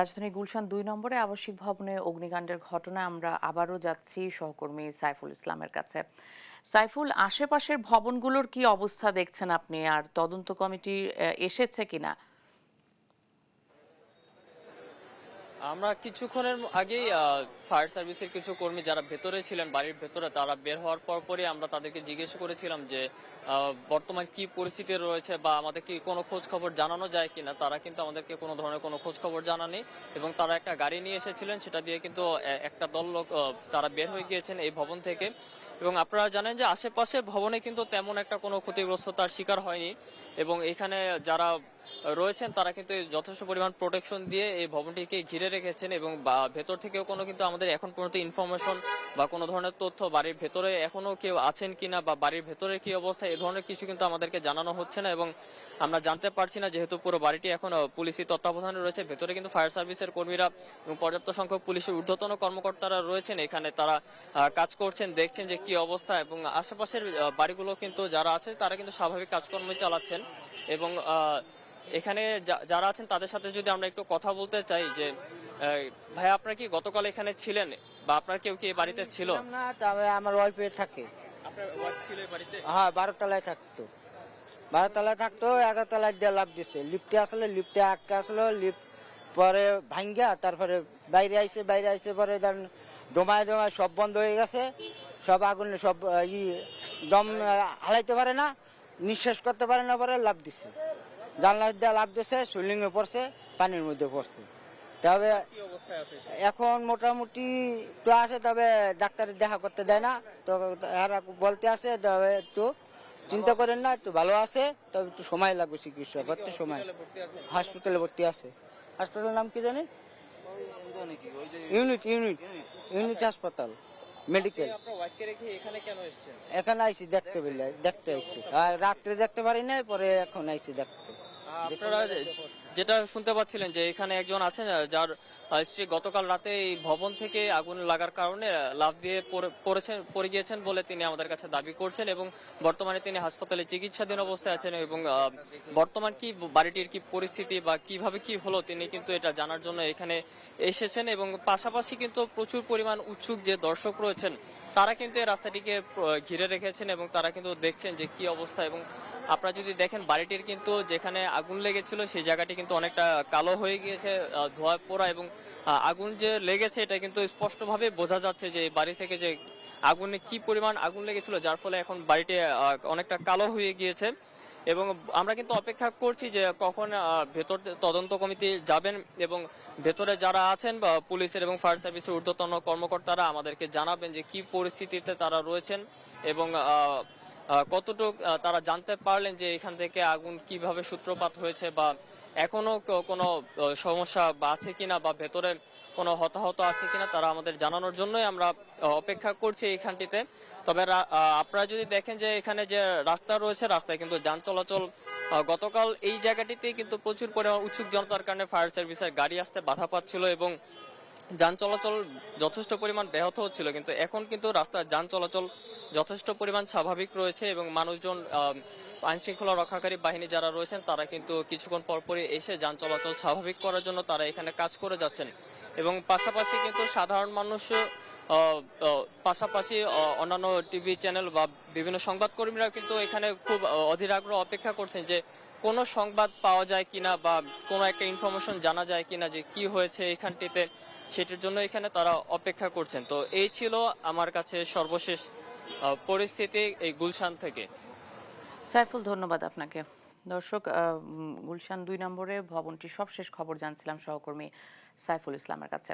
রাজধানী গুলশান ২ নম্বরে আবাসিক ভবনে অগ্নিকাণ্ডের ঘটনায় আমরা আবারও যাচ্ছি সহকর্মী সাইফুল ইসলামের কাছে। সাইফুল, আশেপাশের ভবনগুলোর কি অবস্থা দেখছেন আপনি, আর তদন্ত কমিটি এসেছে কিনা? আমরা কিছুক্ষণের আগেই ফায়ার সার্ভিসের কিছু কর্মী যারা ভেতরে ছিলেন বাড়ির ভেতরে, তারা বের হওয়ার পরপরই আমরা তাদেরকে জিজ্ঞেস করেছিলাম যে বর্তমান কি পরিস্থিতি রয়েছে বা আমাদের কি কোনো খোঁজ খবর জানানো যায় কিনা। তারা কিন্তু আমাদেরকে কোনো ধরনের কোনো খোঁজ খবর জানানি এবং তারা একটা গাড়ি নিয়ে এসেছিলেন, সেটা দিয়ে কিন্তু একটা দল লোক তারা বের হয়ে গিয়েছেন এই ভবন থেকে। এবং আপনারা জানেন যে আশেপাশের ভবনে কিন্তু তেমন একটা কোনো ক্ষতিগ্রস্ততার শিকার হয়নি এবং এখানে যারা রয়েছেন তারা কিন্তু যথেষ্ট পরিমাণ প্রোটেকশন দিয়ে এই ভবনটিকে ঘিরে রেখেছেন এবং ভেতর থেকেও কোনো কিন্তু আমাদের এখন পর্যন্ত ইনফরমেশন বা কোনো ধরনের তথ্য বাড়ির ভেতরে এখনো কেউ আছেন কিনা বা বাড়ির ভেতরে কি অবস্থা এ ধরনের কিছু কিন্তু আমাদেরকে জানানো হচ্ছে না এবং আমরা জানতে পারছি না, যেহেতু পুরো বাড়িটি এখন পুলিশি তত্ত্বাবধানে রয়েছে। ভেতরে কিন্তু ফায়ার সার্ভিসের কর্মীরা এবং পর্যাপ্ত সংখ্যক পুলিশের ঊর্ধ্বতন কর্মকর্তারা রয়েছেন এখানে, তারা কাজ করছেন, দেখছেন যে কি অবস্থা এবং আশেপাশের বাড়িগুলো কিন্তু যারা আছে তারা কিন্তু স্বাভাবিক কাজকর্ম চালাচ্ছেন এবং এখানে যারা আছেন তাদের সাথে যদি আমরা একটু কথা বলতে চাই যে ভাই, আপনারা কি গতকাল এখানে ছিলেন বা আপনার কেউ কি বাড়িতে ছিল? না, তবে আমার ওয়াইফে থাকে। আপনার ওয়াইফ ছিল এই বাড়িতে? হ্যাঁ, 12 তলায় থাকতো। 12 তলায় থাকতো, 11 তলায় দিয়ে লাভ দিছে। লিফটে আসলে, লিফটে আটকে আসলো, লিফট পরে ভাঙ্গা তারপরে বাইরে আইসে পরে ধরেন দমায় সব বন্ধ হয়ে গেছে। সব আগুন সব দম হালাইতে পারে না, নিঃশ্বাস করতে পারে না, পরে লাভ দিছে। জানলা দিয়ে লাভ দিছে, সুইলিংয়ে পড়ছে, পানির মধ্যে পড়ছে। তবে এখন মোটামুটি তো আছে, তবে ডাক্তারের দেখা করতে দেয় না। তো এরা বলতে আছে তবে একটু চিন্তা করেন না, একটু ভালো আছে, তবে একটু সময় লাগবে চিকিৎসা করতে। সময় হাসপাতালে ভর্তি আছে। হাসপাতালের নাম কি জানি? ইউনিট হাসপাতাল, মেডিকেল। এখানে আইসি দেখতে আইসি, আর রাত্রে দেখতে পারি না, পরে এখন আইসি দেখতে। আপনারা যেটা শুনতে পাচ্ছিলেন যে এখানে একজন আছেন যার স্ত্রী গতকাল রাতে এই ভবন থেকে আগুন লাগার কারণে লাফ দিয়ে পড়ে গিয়েছেন বলে তিনি আমাদের কাছে দাবি করছেন এবং বর্তমানে তিনি হাসপাতালে চিকিৎসাধীন অবস্থায় আছেন এবং বর্তমান কি বাড়িটির কি পরিস্থিতি বা কিভাবে কি হলো তিনি কিন্তু এটা জানার জন্য এখানে এসেছেন এবং পাশাপাশি কিন্তু প্রচুর পরিমাণ উৎসুক যে দর্শক রয়েছেন তারা কিন্তু এই রাস্তাটিকে ঘিরে রেখেছেন এবং তারা কিন্তু দেখছেন যে কি অবস্থা। এবং আপনারা যদি দেখেন বাড়িটির কিন্তু যেখানে আগুন লেগেছিল সেই জায়গাটি কিন্তু অনেকটা কালো হয়ে গিয়েছে, ধোঁয়া পোড়া এবং আগুন যে লেগেছে এটা কিন্তু স্পষ্টভাবে বোঝা যাচ্ছে যে বাড়ি থেকে যে আগুনে কি পরিমাণ আগুন লেগেছিল, যার ফলে এখন বাড়িটি অনেকটা কালো হয়ে গিয়েছে। এবং আমরা কিন্তু অপেক্ষা করছি যে কখন ভেতর তদন্ত কমিটি যাবেন এবং ভেতরে যারা আছেন বা পুলিশের এবং ফায়ার সার্ভিসের ঊর্ধ্বতন কর্মকর্তারা আমাদেরকে জানাবেন যে কি পরিস্থিতিতে তারা রয়েছেন এবং কতটুক তারা জানতে পারলেন যে এখান থেকে আগুন কিভাবে সূত্রপাত হয়েছে বা এখনো কোনো সমস্যা বা আছে কিনা বা ভেতরে কোনো হতাহত আছে কিনা, তারা আমাদের জানানোর জন্যই আমরা অপেক্ষা করছি এইখানটিতে। তবে আপনারা যদি দেখেন যে এখানে যে রাস্তা রয়েছে, রাস্তায় কিন্তু যান চলাচল গতকাল এই জায়গাটিতে কিন্তু প্রচুর পরিমাণ উৎসুক জনতার কারণে ফায়ার সার্ভিসের গাড়ি আসতে বাধা পাচ্ছিল এবং যান চলাচল যথেষ্ট পরিমাণ ব্যাহত হচ্ছিল, কিন্তু এখন কিন্তু রাস্তার যান চলাচল যথেষ্ট পরিমাণ স্বাভাবিক রয়েছে এবং মানুষজন আইন শৃঙ্খলা রক্ষাকারী বাহিনী যারা রয়েছেন তারা কিন্তু কিছুক্ষণ পরপরই এসে যান চলাচল স্বাভাবিক করার জন্য তারা এখানে কাজ করে যাচ্ছেন এবং পাশাপাশি কিন্তু সাধারণ মানুষ পাশাপাশি অন্যান্য টিভি চ্যানেল বা বিভিন্ন সংবাদকর্মীরা কিন্তু এখানে খুব অধীর আগ্রহ অপেক্ষা করছেন যে কোনো সংবাদ পাওয়া যায় কিনা বা কোনো একটা ইনফরমেশন জানা যায় কিনা যে কি হয়েছে এখানটিতে, সেটির জন্য এখানে তারা অপেক্ষা করছেন। তো এই ছিল আমার কাছে সর্বশেষ পরিস্থিতি এই গুলশান থেকে। সাইফুল, ধন্যবাদ আপনাকে। দর্শক, গুলশান ২ নম্বরে ভবনটির সবশেষ খবর জানছিলাম সহকর্মী সাইফুল ইসলামের কাছে।